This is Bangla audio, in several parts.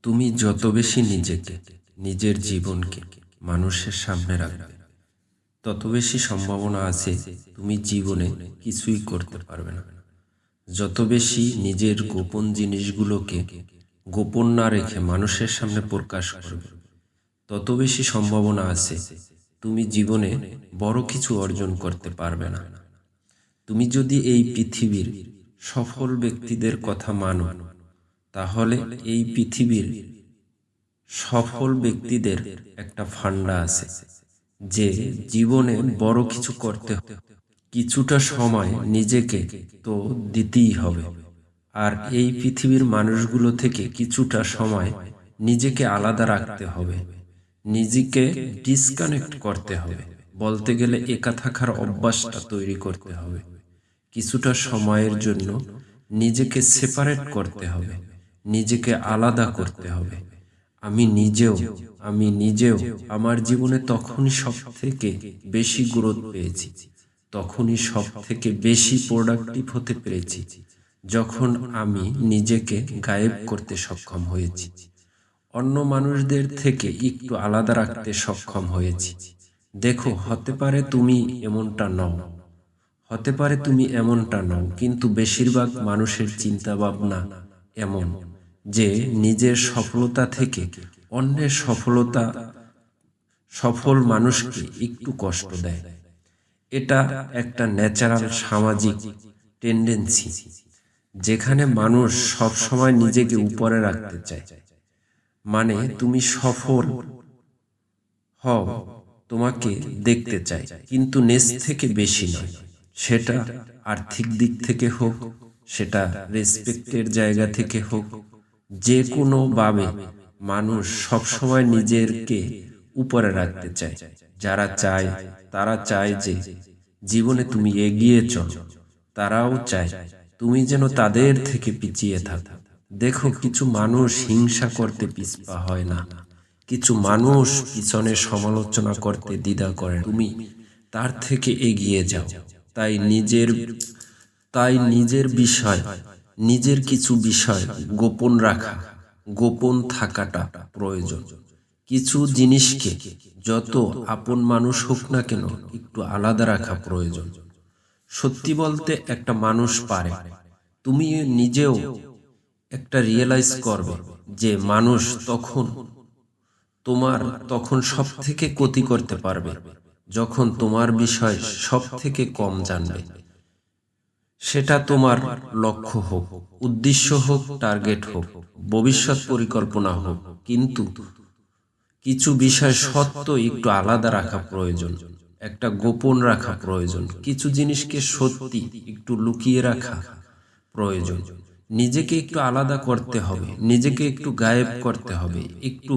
তুমি যত বেশি নিজেকে, নিজের জীবনকে মানুষের সামনে রাখবে, তত বেশি সম্ভাবনা আছে তুমি জীবনে কিছুই করতে পারবে না। যত বেশি নিজের গোপন জিনিসগুলোকে গোপন না রেখে মানুষের সামনে প্রকাশ করবে, তত বেশি সম্ভাবনা আছে তুমি জীবনে বড় কিছু অর্জন করতে পারবে না। তুমি যদি এই পৃথিবীর সফল ব্যক্তিদের কথা মানো, তাহলে এই পৃথিবীর সফল ব্যক্তিদের একটা ফান্ডা আছে যে জীবনে বড় কিছু করতে কিছুটা সময় নিজেকে তো দিতেই হবে। আর এই পৃথিবীর মানুষগুলো থেকে কিছুটা সময় নিজেকে আলাদা রাখতে হবে, নিজেকে ডিসকানেক্ট করতে হবে, বলতে গেলে একা থাকার অভ্যাসটা তৈরি করতে হবে। কিছুটা সময়ের জন্য নিজেকে সেপারেট করতে হবে, নিজেকে আলাদা করতে হবে। আমি নিজেও আমার জীবনে তখনই সব থেকে বেশি গ্রোথ পেয়েছি, তখনই সব থেকে বেশি প্রোডাক্টিভ হতে পেরেছি, যখন আমি নিজেকে গায়েব করতে সক্ষম হয়েছি, অন্য মানুষদের থেকে একটু আলাদা রাখতে সক্ষম হয়েছি। দেখো, হতে পারে তুমি এমনটা নও, কিন্তু বেশিরভাগ মানুষের চিন্তা ভাবনা এমন যে নিজের সফলতা থেকে অন্যের সফল মানুষকে একটু কষ্ট দেয়। এটা একটা ন্যাচারাল সামাজিক টেন্ডেন্সি, যেখানে মানুষ সব সময় নিজেকে উপরে রাখতে চায়। মানে তুমি সফল হও, তোমাকে দেখতে চাই, কিন্তু নেস থেকে বেশি নয়। সেটা আর্থিক দিক থেকে হোক, সেটা রেসপেক্টের জায়গা থেকে হোক, যে কোনো ভাবে মানুষ সবসময় নিজেরকে উপরে রাখতে চায়। যারা চায়, তারা চায় যে জীবনে তুমি এগিয়ে চলো, তারাও চায় তুমি যেন তাদের থেকে পিছিয়ে থাকো। দেখো, কিছু মানুষ হিংসা করতে পিছপা হয় না, কিছু মানুষ পিছনে সমালোচনা করতে দ্বিধা করে, তুমি তার থেকে এগিয়ে যাও। তাই নিজের কিছু বিষয় গোপন থাকাটা প্রয়োজন। কিছু জিনিসকে যত আপন মানুষ হোক না কেন, একটু আলাদা রাখা প্রয়োজন। সত্যি বলতে একটা মানুষ পারে, তুমি নিজেও একটা রিয়েলাইজ করবে যে মানুষ তখন সব থেকে ক্ষতি করতে পারবে যখন তোমার বিষয় সব থেকে কম জানবে। সেটা তোমার লক্ষ্য হোক, উদ্দেশ্য হোক, টার্গেট হোক, ভবিষ্যৎ পরিকল্পনা হোক, কিন্তু কিছু বিষয় সত্য একটু আলাদা রাখা প্রয়োজন, একটা গোপন রাখা প্রয়োজন। কিছু জিনিসকে সত্যি একটু লুকিয়ে রাখা প্রয়োজন। নিজেকে একটু আলাদা করতে হবে, নিজেকে একটু গায়েব করতে হবে, একটু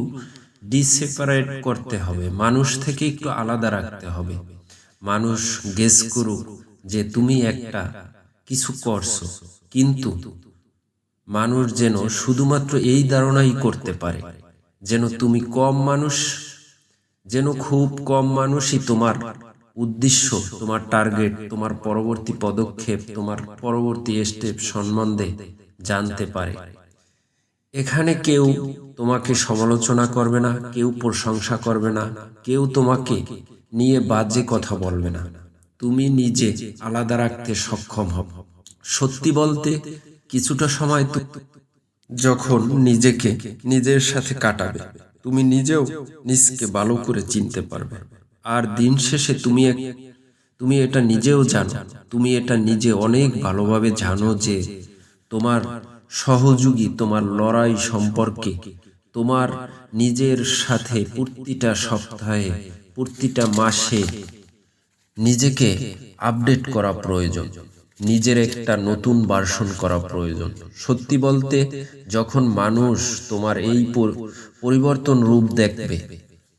ডিসেপারেট করতে হবে, মানুষ থেকে একটু আলাদা রাখতে হবে। মানুষ গেস করুক যে তুমি একটা কিছু করছো, কিন্তু মানুষ যেন শুধুমাত্র এই ধারণাই করতে পারে যেন তুমি খুব কম মানুষই তোমার উদ্দেশ্য, তোমার টার্গেট, তোমার পরবর্তী পদক্ষেপ, তোমার পরবর্তী স্টেপ সম্বন্ধে জানতে পারে। এখানে কেউ তোমাকে সমালোচনা করবে না, কেউ প্রশংসা করবে না, কেউ তোমাকে নিয়ে বাজে কথা বলবে না। তুমি নিজে আলাদা রাখতে সক্ষম হবে। সত্যি বলতে, কিছুটা সময় যখন নিজেকে নিজের সাথে কাটাবে, তুমি নিজেও নিজকে ভালো করে চিনতে পারবে। আর দিন শেষে তুমি এটা নিজেও জানো, তুমি এটা নিজে অনেক ভালোভাবে জানো যে তোমার সহযোগী তোমার লড়াই সম্পর্কে তোমার নিজের সাথে প্রতিটা সপ্তাহে, প্রতিটা মাসে নিজেকে আপডেট করা প্রয়োজন, নিজের একটা নতুন ভার্সন করা প্রয়োজন। সত্যি বলতে, যখন মানুষ তোমার এই পরিবর্তন রূপ দেখবে,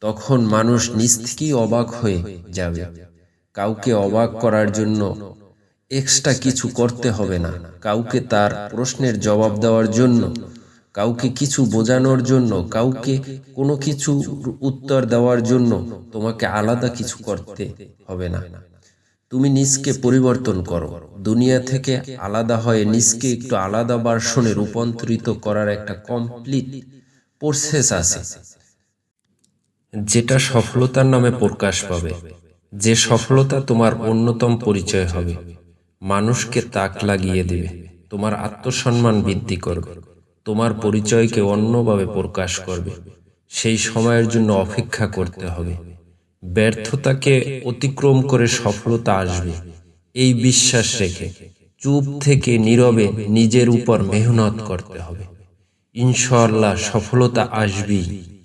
তখন মানুষ নিজ থেকেই অবাক হয়ে যাবে। কাউকে অবাক করার জন্য এক্সট্রা কিছু করতে হবে না, কাউকে তার প্রশ্নের জবাব দেওয়ার জন্য, কাউকে কিছু বোঝানোর জন্য, কাউকে কোনো কিছু উত্তর দেওয়ার জন্য তোমাকে আলাদা কিছু করতে হবে না। তুমি নিজকে পরিবর্তন করো, দুনিয়া থেকে আলাদা হয়ে নিজকে একটু আলাদা ভার্সনে রূপান্তরিত করার একটা কমপ্লিট প্রসেস আছে, যেটা সফলতার নামে প্রকাশ পাবে। যে সফলতা তোমার অন্যতম পরিচয় হবে, মানুষকে তাক লাগিয়ে দেবে, তোমার আত্মসম্মান বৃদ্ধি করবে, তোমার পরিচয়কে অন্যভাবে প্রকাশ করবে। সেই সময়ের জন্য অপেক্ষা করতে হবে। ব্যর্থতাকে অতিক্রম করে সফলতা আসবে, এই বিশ্বাস রেখে চুপ থেকে নীরবে নিজের উপর মেহনত করতে হবে। ইনশাআল্লাহ সফলতা আসবেই।